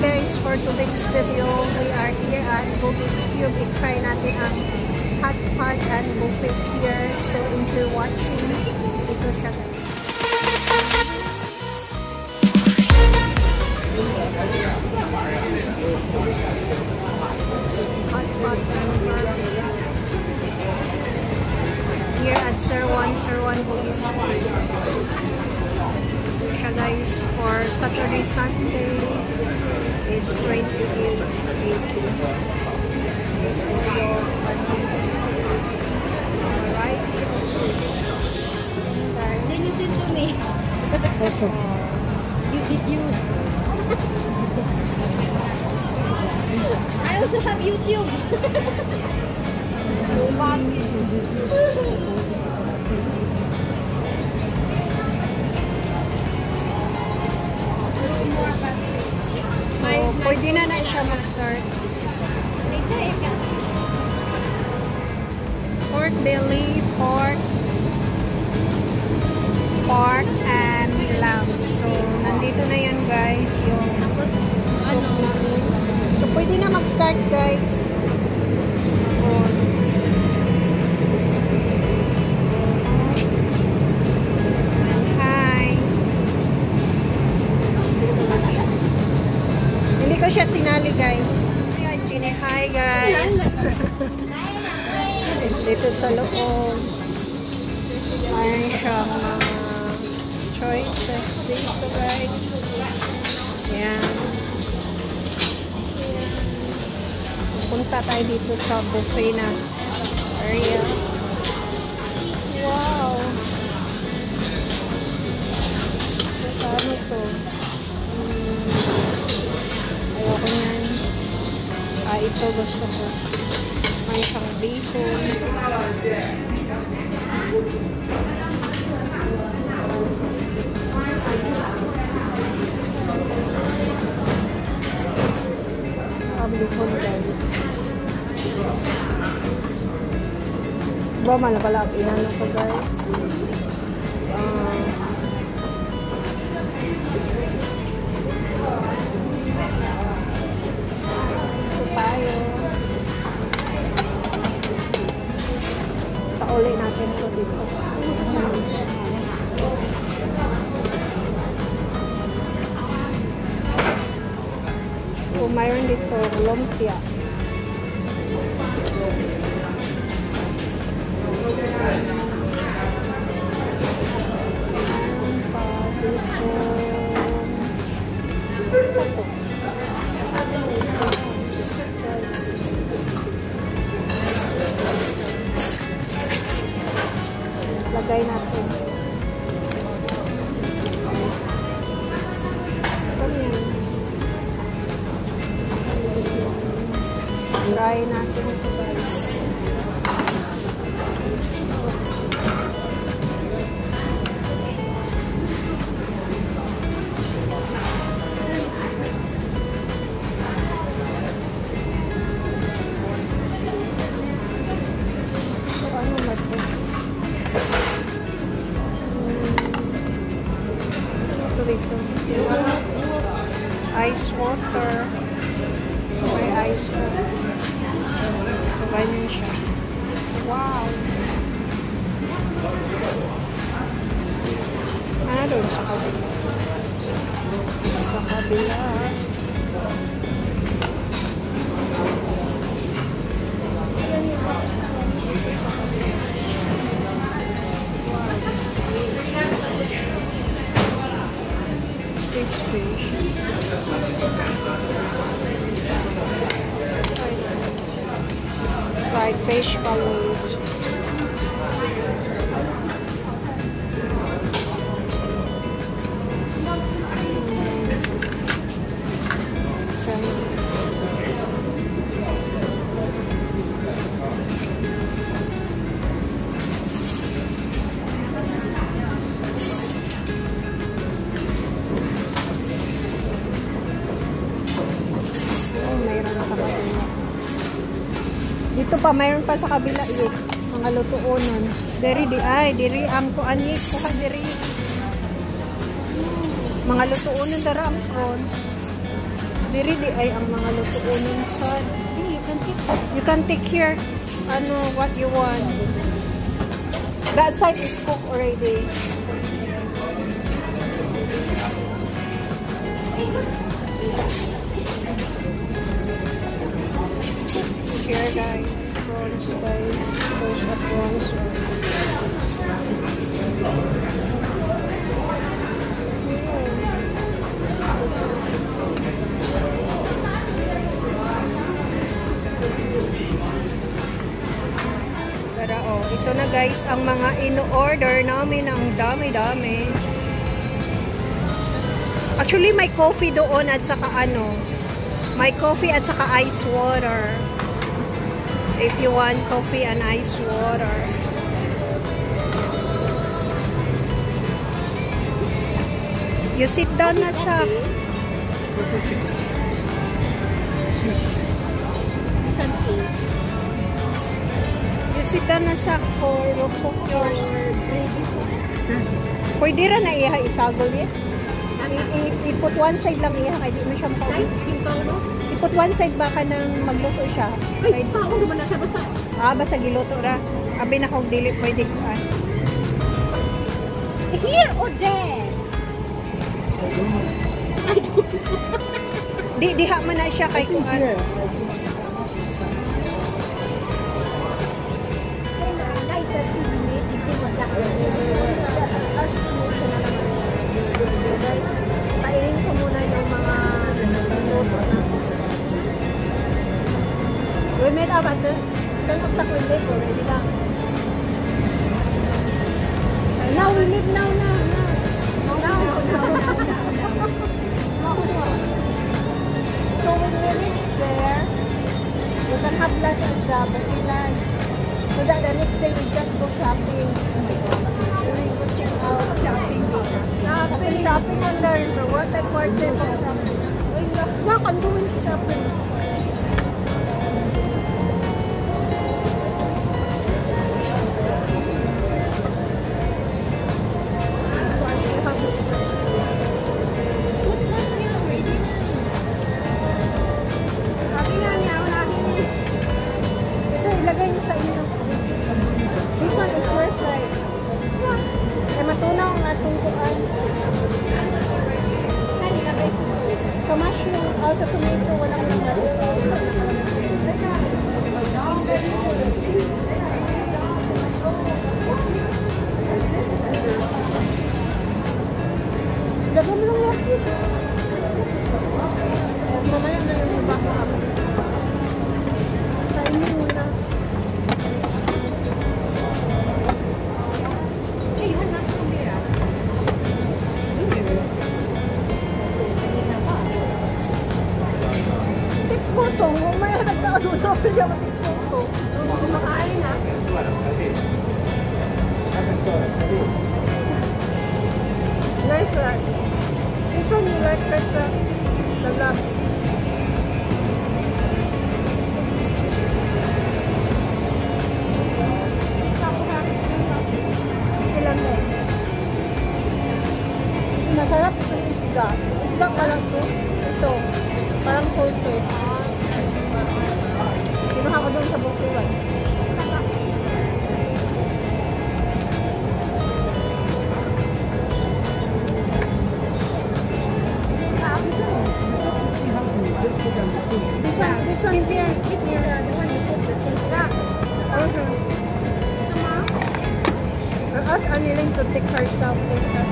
guys, for today's video, we are here at Bugis Cube. I-try natin ang hot pot and buffet here. So, enjoy watching. Ito siya guys. Hot pot and barbecue. Here at Sir Juan Bugis Cube. Siya guys, for Saturday, Sunday is 28.80. Variety of foods. Guys. Then you send to me. You. I also have YouTube. So, pwede na siya mag-start. Pork belly, pork, and lamb. So, nandito na yan guys, yung soup namin. So, pwede na mag-start guys. Hindi ko siya sinali guys. Ayan, Gini. Hi guys. Dito sa loob. Mayroon siyang mga choices dito guys. Ayan. So, punta tayo dito sa buffet na area. Wow. Ano to? Ayoko niyan. Ito gusto ko. May isang bacon. Bacon guys. Ba, malakalap. Inano ko guys. Uli natin ito dito. So, mayroon dito lumpia. Lagay natin. Try natin ito guys. Ice water. May ice water. So, ganyan siya. Wow! Ano doon sa kabila? Sa kabila. Sa kabila. This fish. Fried fish balloons. Dito pa, mayroon pa sa kabila eh. Mga lutuonon. Diri ang kuanit. Kuha diri. Mga lutuonon dara ang prawns. Diri di ay ang mga lutuonon sad. You can take here. Ano, what you want. That side is cooked already. Here guys, prawns guys, those are prawns. Tara, oh, ito na guys ang mga in-order namin, ang dami-dami. Actually, may coffee doon at saka ano, may coffee at saka ice water. If you want coffee and ice water. You sit down na sa... You sit down na sa for cook your gravy. Pwede rin na iha isagol yun. I-put one side lang iha, kaya di mo siya makawin. I-put one side baka nang magluto siya. Ay, tao naman na siya basta. Basta giluto ra. Abi na kung dili pwede kuan. Here or there? Diha man na siya kay kuan. So guys, kainin ko muna yung mga luto na. We made up at the tak window already lang. Now we leave now. So when we reach there, we can have lunch at the buffet lunch. So that the next day we just go shopping. We go check out shopping. Shopping on the river. What type of shopping? Yeah, I'm doing shopping. Sa mushroom, sa tomato, walang nangyayon. Dagam lang laki. Mamaya na yung baka ako. Kainin muna. Umaya nagkaano siya matipito. Kumakain na. Nice one. This one you like better? The love. Ilan mo? Masarap itong isda. Isda ka lang to. Ito. Parang salted. Kinuha ko doon sa bukuan. This one here. The one you put the things back. Ask Aniling to take herself later.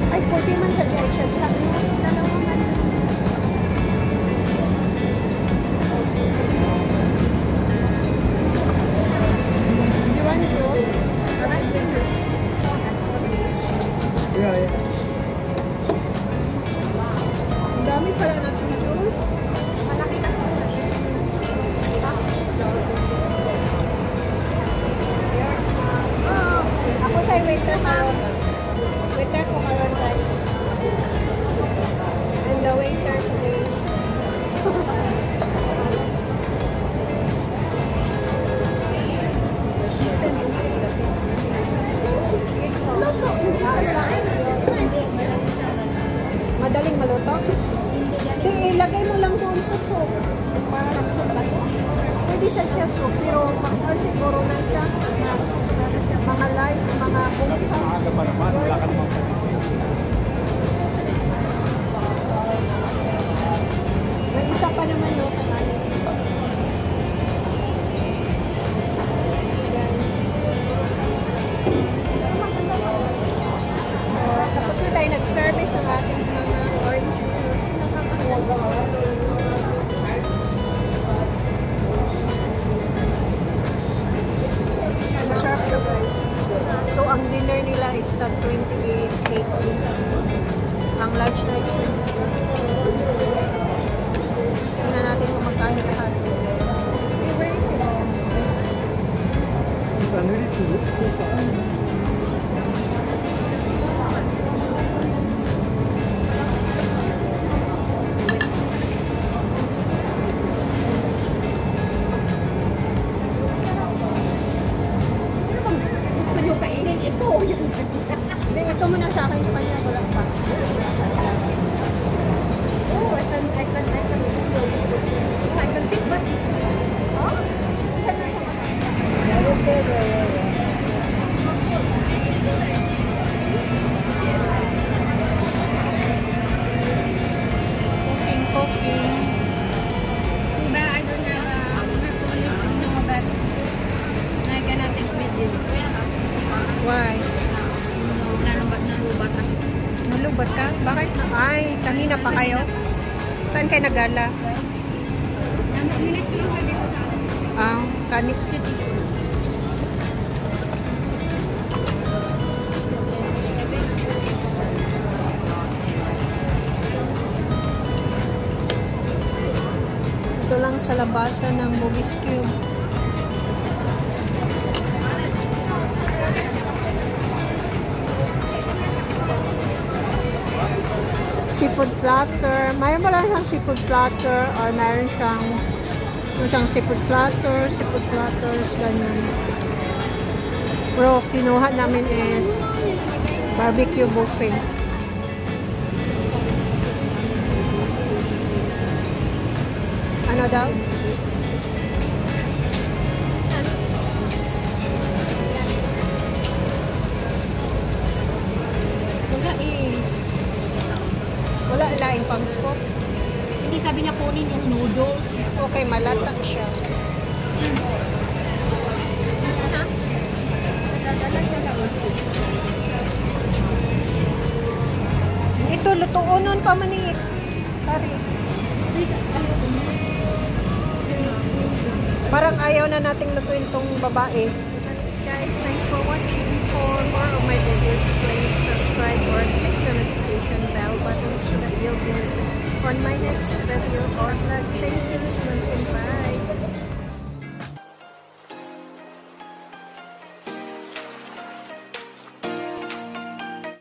Ay, 40 man sa direction. Dalawa man. You want to go? Alright, yeah. Ang dami pala natin juice. Malaki na po. Ako sa'yo waiter ko. Waiter ko karon guys. And the waiter today. to? Hindi, ilagay mo lang doon sa soup. Parang soup ba to? Pwede siya soup, pero pag siguro na siya. Mga light, mga bulutan. Maaga pa naman, wala ka naman sa May isa pa naman no, kanani. So, tapos na tayo nag-service ng ating mga order. Masarap siya guys. So, ang dinner nila is tag 28.80. Ang lunch na is 20. Tingnan natin kung magkano lahat. Gusto nyo kainin ito. Hindi, ito muna sa akin sa kanya. Wala pa. Oh, I can pick but Oh? Cooking. Diba, I don't have my phone is no, but I cannot take video. Why? Nalubat na. Nalubat ka? Bakit? Ay, kanina pa kayo? Saan kayo nagala? Minute lang dito sa akin. Ah, kanit. Ito lang sa labasan ng Movies Cube. Seafood platter. Mayroon ba lang siyang seafood platter or mayroon siyang seafood platters, ganyan. Pero kinuha namin is barbecue buffet. Ano daw? Wala eh. Wala laing pang scoop. Hindi sabi niya kunin yung noodles. Okay, malatak siya. Ha? Dadala niya lang. Ito, lutuunon pa man eh. Sorry. Parang ayaw na nating lutuin tong babae. That's it guys. Thanks for watching. For more of my videos, please subscribe or click the notification bell button so that you'll be on my next video or vlog. Thank you.